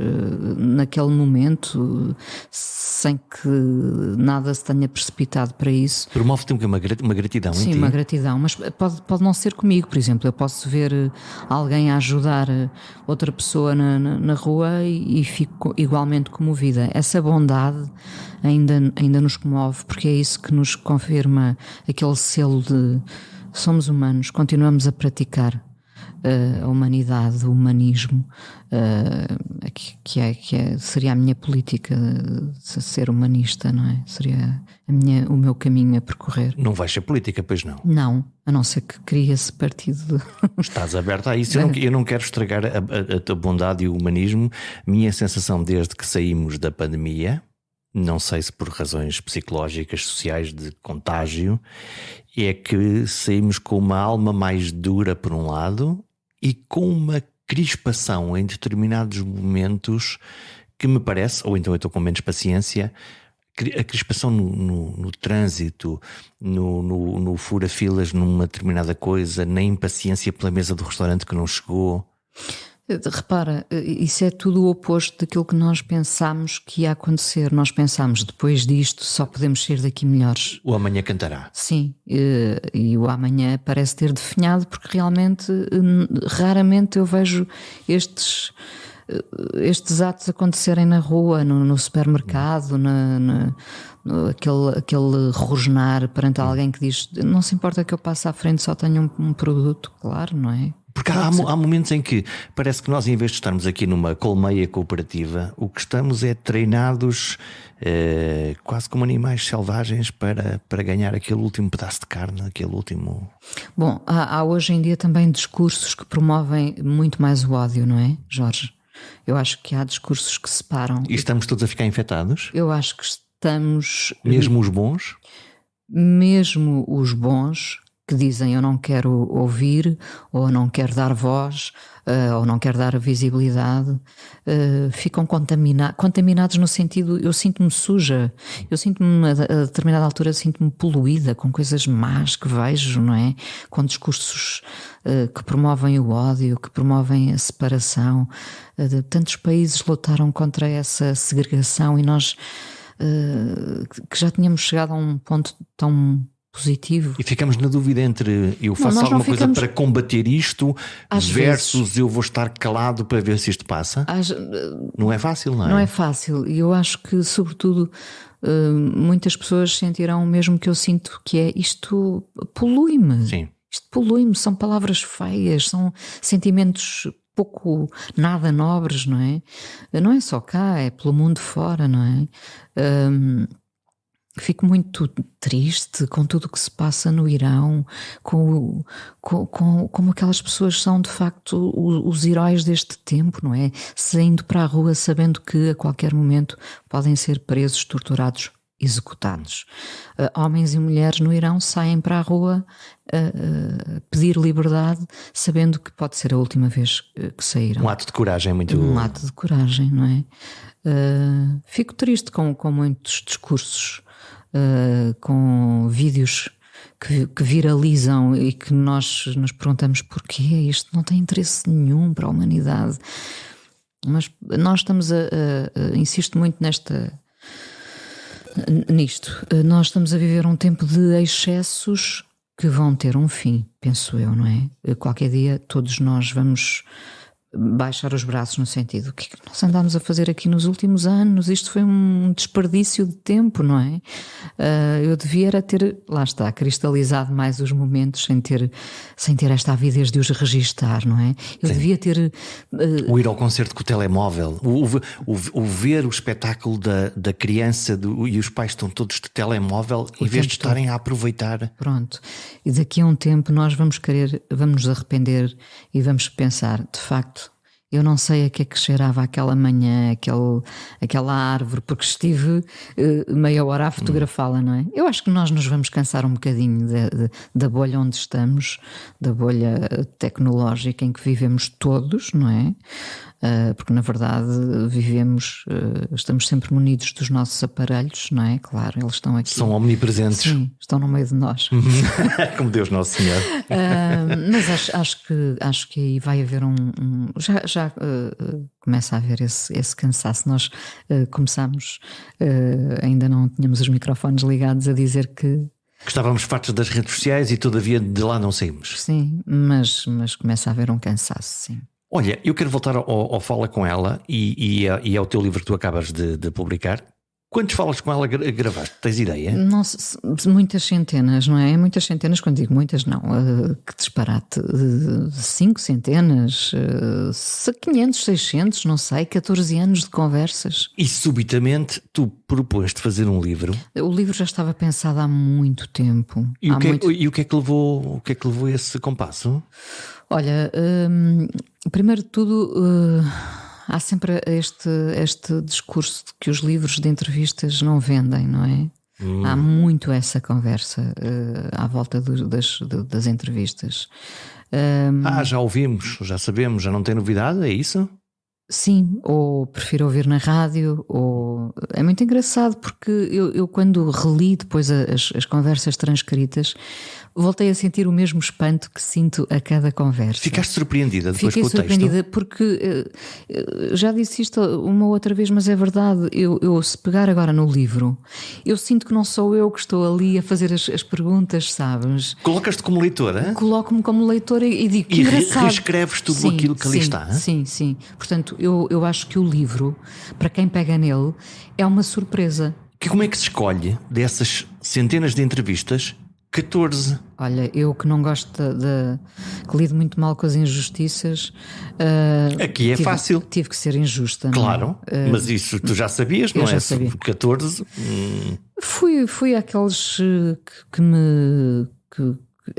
naquele momento, sem que nada se tenha precipitado para isso. Promove-te uma gratidão. Sim, em ti. uma gratidão, mas pode não ser comigo. Por exemplo, eu posso ver alguém a ajudar outra pessoa na rua e fico igualmente comovida. Essa bondade ainda nos comove, porque é isso que nos confirma aquele selo de somos humanos, continuamos a praticar. a humanidade, o humanismo, seria a minha política, ser humanista, não é? Seria o meu caminho a percorrer. Não vais ser política, pois não? Não, a não ser que crie esse partido. Estás aberta a isso. Eu não quero estragar a tua bondade e o humanismo. Minha sensação desde que saímos da pandemia, não sei se por razões psicológicas, sociais, de contágio, é que saímos com uma alma mais dura por um lado e com uma crispação em determinados momentos que me parece, ou então eu estou com menos paciência, a crispação no trânsito, no fura-filas numa determinada coisa, na impaciência pela mesa do restaurante que não chegou. Repara, isso é tudo o oposto daquilo que nós pensámos que ia acontecer. Nós pensámos, depois disto só podemos sair daqui melhores. O amanhã cantará. Sim, e o amanhã parece ter definhado, porque realmente raramente eu vejo estes atos acontecerem na rua, no supermercado, aquele rosnar perante alguém que diz: não se importa que eu passe à frente, só tenho um produto, claro, não é? Porque há momentos em que parece que nós, em vez de estarmos aqui numa colmeia cooperativa, o que estamos é treinados quase como animais selvagens para ganhar aquele último pedaço de carne, aquele último... Bom, há hoje em dia também discursos que promovem muito mais o ódio, não é, Jorge? Eu acho que há discursos que separam. E estamos todos a ficar infectados? Eu acho que estamos... Mesmo os bons? Mesmo os bons que dizem: eu não quero ouvir, ou não quero dar voz, ou não quero dar visibilidade, ficam contaminados no sentido, eu sinto-me suja, eu sinto-me a determinada altura, sinto-me poluída com coisas más que vejo, não é? Com discursos que promovem o ódio, que promovem a separação. Tantos países lutaram contra essa segregação e nós que já tínhamos chegado a um ponto tão positivo. E ficamos na dúvida entre eu faço alguma coisa para combater isto versus eu vou estar calado para ver se isto passa. Não é fácil, não é? Não é fácil. E eu acho que, sobretudo, muitas pessoas sentirão o mesmo que eu sinto, que é: isto polui-me. Sim. Isto polui-me. São palavras feias, são sentimentos pouco, nada nobres, não é? Não é só cá, é pelo mundo fora, não é? Fico muito triste com tudo o que se passa no Irão, como aquelas pessoas são de facto os heróis deste tempo, não é? Saindo para a rua sabendo que a qualquer momento podem ser presos, torturados, executados. Homens e mulheres no Irão saem para a rua a pedir liberdade, sabendo que pode ser a última vez que saíram. Um ato de coragem muito... Um ato de coragem, não é? Fico triste com muitos discursos, com vídeos que viralizam e que nós nos perguntamos porquê. Isto não tem interesse nenhum para a humanidade. Mas nós estamos insisto muito nisto. Nós estamos a viver um tempo de excessos que vão ter um fim, penso eu, não é? Qualquer dia todos nós vamos baixar os braços, no sentido: o que é que nós andámos a fazer aqui nos últimos anos? Isto foi um desperdício de tempo, não é? Eu devia era ter, lá está, cristalizado mais os momentos sem ter esta avidez de os registar, não é? Eu Sim. devia ter... O ir ao concerto com o telemóvel, o ver o espetáculo da criança e os pais estão todos de telemóvel em vez de estarem a aproveitar. Pronto. E daqui a um tempo nós vamos nos arrepender e vamos pensar: de facto, eu não sei a que é que cheirava aquela manhã, aquela árvore, porque estive meia hora a fotografá-la, não é? Eu acho que nós nos vamos cansar um bocadinho da bolha onde estamos, da bolha tecnológica em que vivemos todos, não é? Porque na verdade estamos sempre munidos dos nossos aparelhos, não é? Claro, eles estão aqui. São omnipresentes. Sim, estão no meio de nós. Como Deus Nosso Senhor. Mas acho que aí vai haver já começa a haver esse cansaço. Nós começámos, ainda não tínhamos os microfones ligados, a dizer que estávamos fartos das redes sociais e todavia de lá não saímos. Sim, mas começa a haver um cansaço, sim. Olha, eu quero voltar ao Fala com Ela e ao teu livro que tu acabas de publicar. Quantos falas com ela gravaste? Tens ideia? Não, muitas centenas, não é? Muitas centenas, quando digo muitas, não. Que disparate. 5 centenas, 500, 600, não sei, 14 anos de conversas. E subitamente tu propôste fazer um livro. O livro já estava pensado há muito tempo. E o que é que levou esse compasso? Olha, primeiro de tudo, há sempre este discurso de que os livros de entrevistas não vendem, não é? Há muito essa conversa à volta das entrevistas. Já ouvimos, já sabemos, já não tem novidade, é isso? Sim, ou prefiro ouvir na rádio, ou... É muito engraçado porque eu quando reli depois as conversas transcritas, voltei a sentir o mesmo espanto que sinto a cada conversa. Ficaste surpreendida depois Fiquei com o texto? Fiquei surpreendida porque já disse isto uma outra vez, mas é verdade. Eu se pegar agora no livro, eu sinto que não sou eu que estou ali a fazer as perguntas, sabes? Colocas-te como leitora? Coloco-me como leitora e digo que e engraçado. reescreves tudo aquilo que ali está? Sim. Portanto, eu acho que o livro, para quem pega nele, é uma surpresa. Como é que se escolhe dessas centenas de entrevistas 14? Olha, eu que não gosto que lido muito mal com as injustiças. Aqui é fácil. Tive que ser injusta. Claro, mas isso tu já sabias, não é? Já sabia. 14. Fui àqueles que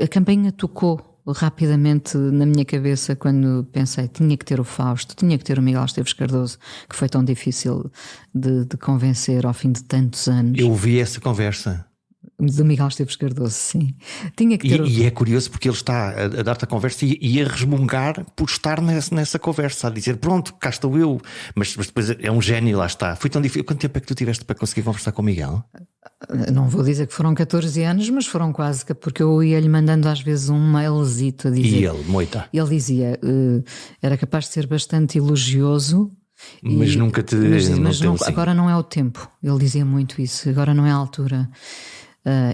a campainha tocou rapidamente na minha cabeça quando pensei tinha que ter o Fausto, tinha que ter o Miguel Esteves Cardoso, que foi tão difícil de convencer ao fim de tantos anos. Eu ouvi essa conversa. Do Miguel Esteves Cardoso, sim. Tinha que ter e é curioso porque ele está a dar-te a conversa e a resmungar por estar nessa conversa, a dizer pronto, cá estou eu, mas depois é um gênio, lá está. Foi tão difícil. Quanto tempo é que tu tiveste para conseguir conversar com o Miguel? Não vou dizer que foram 14 anos, mas foram quase, porque eu ia-lhe mandando às vezes um mailzito a dizer. E ele, moita. Ele dizia, era capaz de ser bastante elogioso. Mas nunca te mas não, agora não é o tempo. Ele dizia muito isso, agora não é a altura.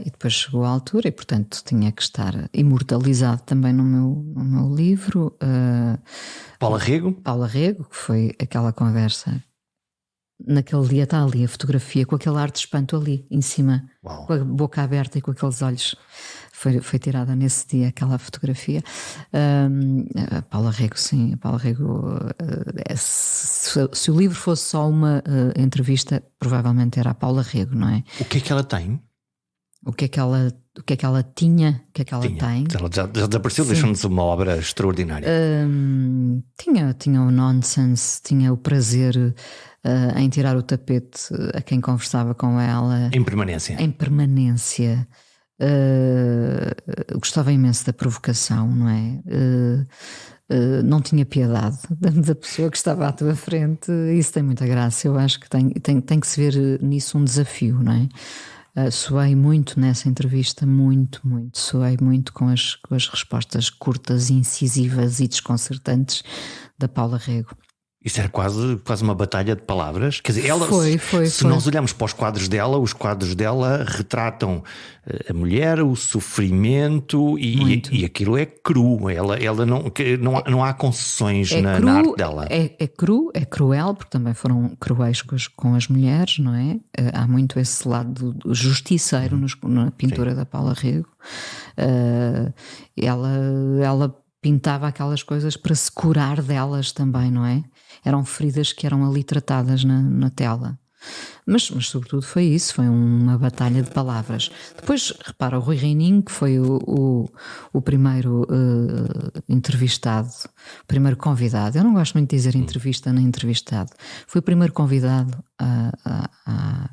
E depois chegou a altura e portanto tinha que estar imortalizado também no meu livro. Paula Rego, que foi aquela conversa. Naquele dia está ali a fotografia com aquele ar de espanto ali em cima. Uau. Com a boca aberta e com aqueles olhos. Foi tirada nesse dia aquela fotografia. A Paula Rego, sim. A Paula Rego, se o livro fosse só uma entrevista, provavelmente era a Paula Rego, não é? O que é que ela tem? O que é que ela tinha, o que é que ela tem? Ela já desapareceu, deixou-nos uma obra extraordinária. Tinha o nonsense, tinha o prazer em tirar o tapete a quem conversava com ela. Em permanência. Gostava imenso da provocação, não é? Não tinha piedade da pessoa que estava à tua frente. Isso tem muita graça. Eu acho que tem que se ver nisso um desafio, não é? Suei muito nessa entrevista, muito. Suei muito com as respostas curtas, incisivas e desconcertantes da Paula Rego. Isso era quase uma batalha de palavras. Quer dizer, ela, se nós olharmos para os quadros dela retratam a mulher, o sofrimento e aquilo é cru. Ela não há concessões na arte dela. É cru, é cruel, porque também foram cruéis com as mulheres, não é? Há muito esse lado do justiceiro na pintura da Paula Rego. Ela pintava aquelas coisas para se curar delas também, não é? Eram feridas que eram ali tratadas na tela. Mas sobretudo foi isso, foi uma batalha de palavras. Depois, repara, o Rui Reininho, que foi o primeiro entrevistado, o primeiro convidado. Eu não gosto muito de dizer entrevista nem entrevistado. Foi o primeiro convidado há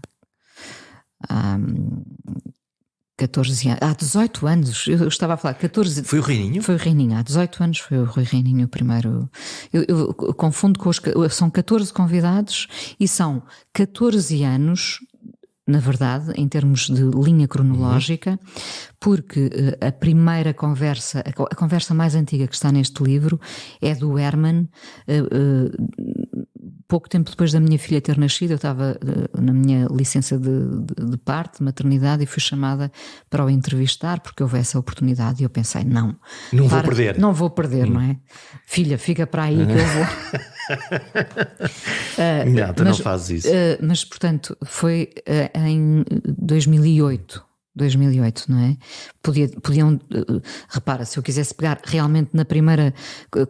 14 anos, há 18 anos, eu estava a falar 14. Foi o Reininho? Foi o Reininho, há 18 anos foi o Rui Reininho o primeiro. Eu confundo com são 14 convidados e são 14 anos, na verdade, em termos de linha cronológica, porque a primeira conversa, a conversa mais antiga que está neste livro é do Herman, pouco tempo depois da minha filha ter nascido, eu estava na minha licença de parte, de maternidade, e fui chamada para o entrevistar porque houve essa oportunidade. E eu pensei, não vou perder. Não vou perder, não é? Filha, fica para aí que eu vou. Não, tu não fazes isso. Mas, portanto, foi em 2008, não é? Podiam, repara, se eu quisesse pegar realmente na primeira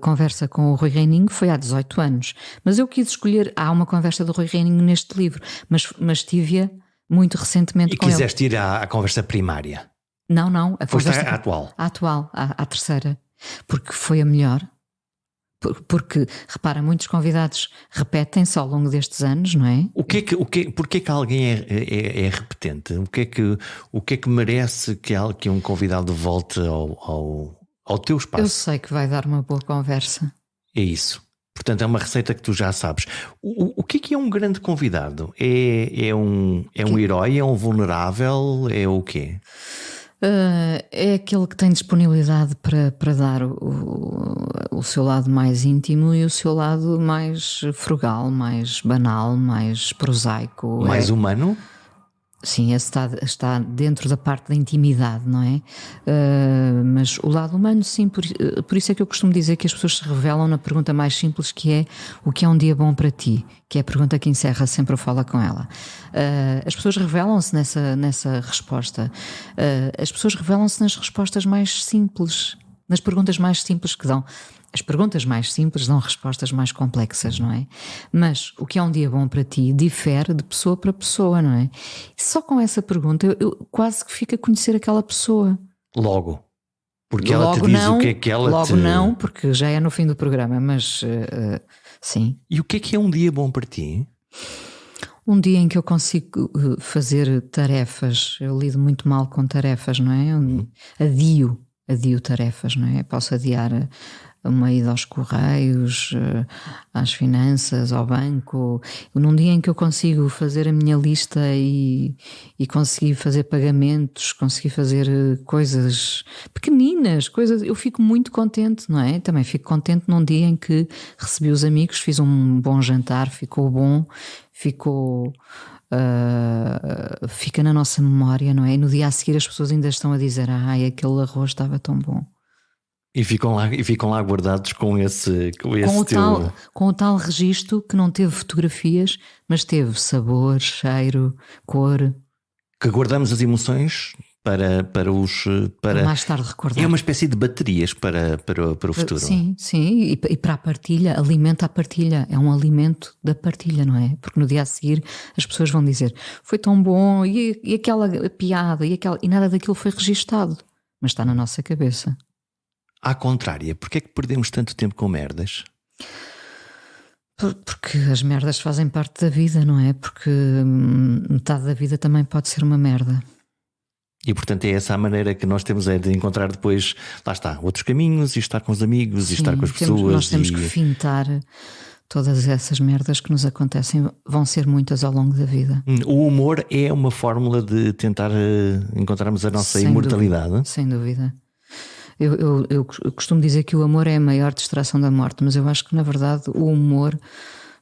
conversa com o Rui Reininho, foi há 18 anos. Mas eu quis escolher, há uma conversa do Rui Reininho neste livro, mas tive-a muito recentemente com ele. E quiseste ir à conversa primária? Não, a conversa atual. A atual, à terceira, porque foi a melhor. Porque, repara, muitos convidados repetem-se ao longo destes anos, não é? Porquê que alguém é repetente? O que é que merece que um convidado volte ao teu espaço? Eu sei que vai dar uma boa conversa. É isso. Portanto, é uma receita que tu já sabes. O que é um grande convidado? É um herói? É um vulnerável? É o quê? É aquele que tem disponibilidade para dar o seu lado mais íntimo e o seu lado mais frugal, mais banal, mais prosaico. Mais humano? Sim, esse está dentro da parte da intimidade, não é? Mas o lado humano, sim, por isso é que eu costumo dizer que as pessoas se revelam na pergunta mais simples, que é: o que é um dia bom para ti? Que é a pergunta que encerra sempre o Fala Com Ela. As pessoas revelam-se nessa resposta. As pessoas revelam-se nas respostas mais simples, nas perguntas mais simples que dão. As perguntas mais simples dão respostas mais complexas, não é? Mas o que é um dia bom para ti difere de pessoa para pessoa, não é? E só com essa pergunta eu quase que fico a conhecer aquela pessoa. Logo. Porque ela te diz o que é que ela Logo não, porque já é no fim do programa, mas sim. E o que é um dia bom para ti? Um dia em que eu consigo fazer tarefas. Eu lido muito mal com tarefas, não é? Adio tarefas, não é? Posso adiar uma ida aos correios, às finanças, ao banco. Num dia em que eu consigo fazer a minha lista e conseguir fazer pagamentos, conseguir fazer coisas pequeninas, eu fico muito contente, não é? Também fico contente num dia em que recebi os amigos, fiz um bom jantar, ficou bom, fica na nossa memória, não é? E no dia a seguir as pessoas ainda estão a dizer: ai, aquele arroz estava tão bom. E ficam lá guardados com o tal registro que não teve fotografias, mas teve sabor, cheiro, cor. Que guardamos as emoções para mais tarde recordar. É uma espécie de baterias para o futuro. Sim, e para a partilha, alimenta a partilha, é um alimento da partilha, não é? Porque no dia a seguir as pessoas vão dizer: foi tão bom, e aquela piada, e nada daquilo foi registado, mas está na nossa cabeça. À contrária, porquê é que perdemos tanto tempo com merdas? Porque as merdas fazem parte da vida, não é? Porque metade da vida também pode ser uma merda. E portanto é essa a maneira que nós temos de encontrar depois, lá está, outros caminhos, e estar com os amigos, e estar com as pessoas. Nós temos que fintar todas essas merdas que nos acontecem, vão ser muitas ao longo da vida. O humor é uma fórmula de tentar encontrarmos a nossa imortalidade? Sem dúvida. Eu costumo dizer que o amor é a maior distração da morte, mas eu acho que na verdade o humor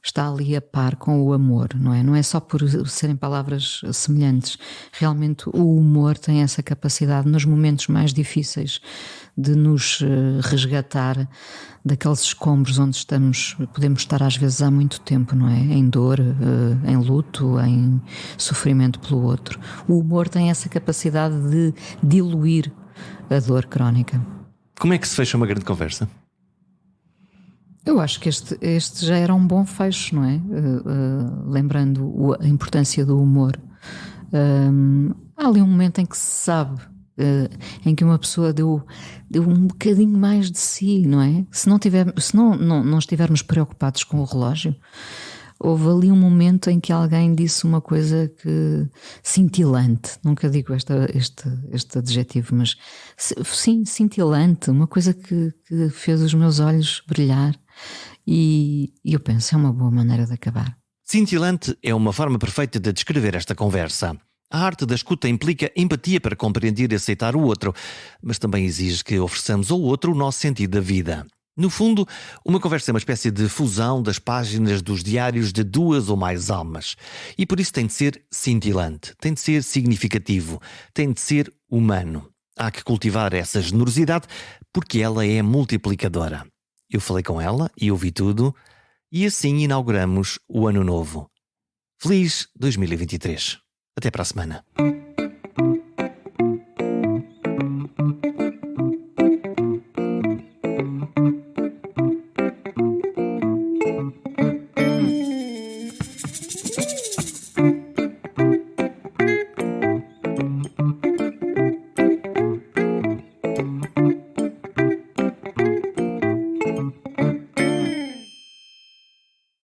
está ali a par com o amor, não é? Não é só por serem palavras semelhantes. Realmente o humor tem essa capacidade nos momentos mais difíceis de nos resgatar daqueles escombros onde podemos estar às vezes há muito tempo, não é? Em dor, em luto, em sofrimento pelo outro. O humor tem essa capacidade de diluir a dor crónica. Como é que se fecha uma grande conversa? Eu acho que este já era um bom fecho, não é? Lembrando a importância do humor. Há ali um momento em que se sabe, em que uma pessoa deu um bocadinho mais de si, não é? Se não estivermos preocupados com o relógio, houve ali um momento em que alguém disse uma coisa cintilante, nunca digo este adjetivo, mas sim, cintilante, uma coisa que fez os meus olhos brilhar, e eu penso, é uma boa maneira de acabar. Cintilante é uma forma perfeita de descrever esta conversa. A arte da escuta implica empatia para compreender e aceitar o outro, mas também exige que ofereçamos ao outro o nosso sentido da vida. No fundo, uma conversa é uma espécie de fusão das páginas dos diários de duas ou mais almas. E por isso tem de ser cintilante, tem de ser significativo, tem de ser humano. Há que cultivar essa generosidade porque ela é multiplicadora. Eu falei com ela e ouvi tudo, e assim inauguramos o ano novo. Feliz 2023. Até para a semana.